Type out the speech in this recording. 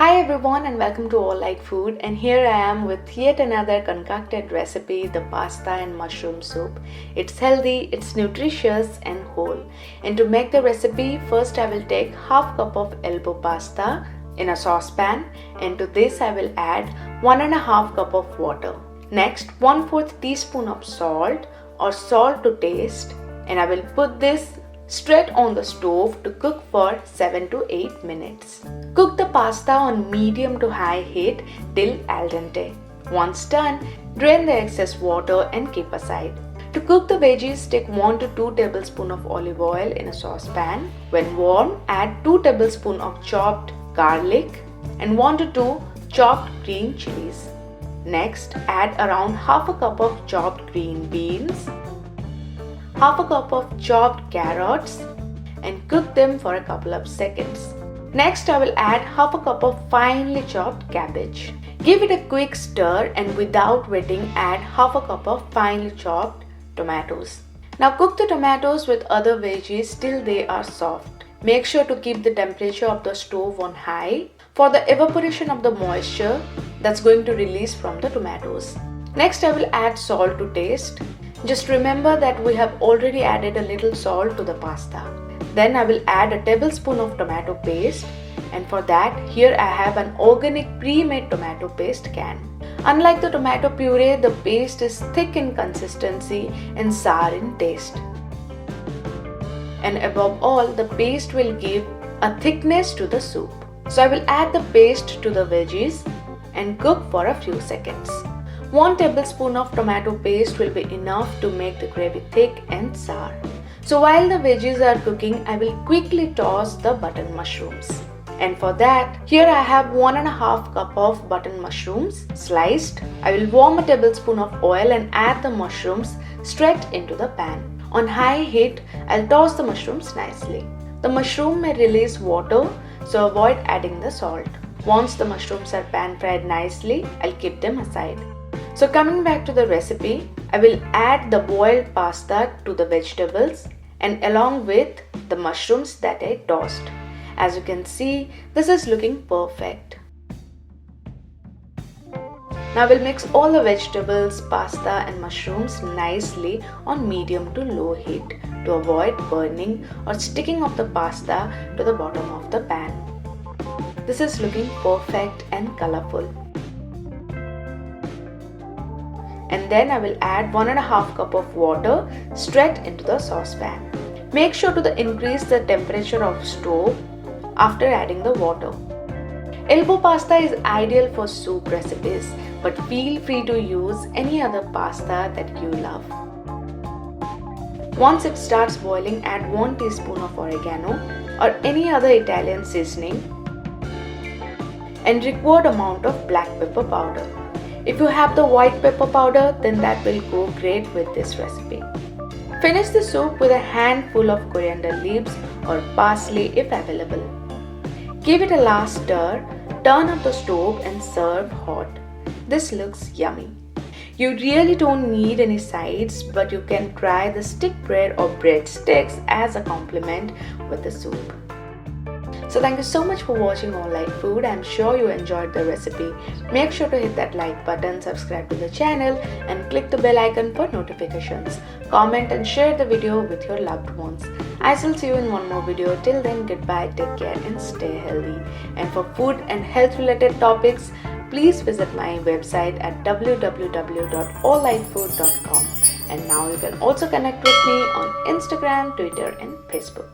Hi everyone and welcome to All Lite Food, and here I am with yet another concocted recipe, the pasta and mushroom soup. It's healthy, it's nutritious and whole. And to make the recipe, first I will take half cup of elbow pasta in a saucepan, and to this I will add 1.5 cup of water. Next 1/4 teaspoon of salt or salt to taste, and I will put this straight on the stove to cook for 7 to 8 minutes. Cook the pasta on medium to high heat till al dente. Once done, drain the excess water and keep aside. To cook the veggies, take 1 to 2 tablespoons of olive oil in a saucepan. When warm, add 2 tablespoons of chopped garlic and 1 to 2 chopped green chilies. Next, add around half a cup of chopped green beans, half a cup of chopped carrots, and cook them for a couple of seconds. Next, I will add half a cup of finely chopped cabbage. Give it a quick stir, and without wetting, add half a cup of finely chopped tomatoes. Now cook the tomatoes with other veggies till they are soft. Make sure to keep the temperature of the stove on high for the evaporation of the moisture that's going to release from the tomatoes. Next, I will add salt to taste. Just remember that we have already added a little salt to the pasta. Then I will add a tablespoon of tomato paste, and for that here I have an organic pre-made tomato paste can. Unlike the tomato puree, the paste is thick in consistency and sour in taste. And above all, the paste will give a thickness to the soup. So I will add the paste to the veggies and cook for a few seconds. 1 tablespoon of tomato paste will be enough to make the gravy thick and sour. So while the veggies are cooking, I will quickly toss the button mushrooms. And for that, here I have 1.5 cup of button mushrooms sliced. I will warm a tablespoon of oil and add the mushrooms straight into the pan. On high heat, I'll toss the mushrooms nicely. The mushroom may release water, so avoid adding the salt. Once the mushrooms are pan fried nicely, I'll keep them aside. So coming back to the recipe, I will add the boiled pasta to the vegetables and along with the mushrooms that I tossed. As you can see, this is looking perfect. Now we'll mix all the vegetables, pasta and mushrooms nicely on medium to low heat to avoid burning or sticking of the pasta to the bottom of the pan. This is looking perfect and colorful. And then I will add 1.5 cup of water straight into the saucepan. Make sure to increase the temperature of stove after adding the water. Elbow pasta is ideal for soup recipes, but feel free to use any other pasta that you love. Once it starts boiling, add 1 teaspoon of oregano or any other Italian seasoning and required amount of black pepper powder. If you have the white pepper powder, then that will go great with this recipe. Finish the soup with a handful of coriander leaves or parsley if available. Give it a last stir, turn up the stove and serve hot. This looks yummy. You really don't need any sides, but you can try the stick bread or breadsticks as a complement with the soup. So thank you so much for watching All Lite Food. I'm sure you enjoyed the recipe. Make sure to hit that like button, subscribe to the channel and click the bell icon for notifications. Comment and share the video with your loved ones. I shall see you in one more video. Till then, goodbye, take care and stay healthy. And for food and health related topics, please visit my website at www.alllitefood.com. And now you can also connect with me on Instagram, Twitter and Facebook.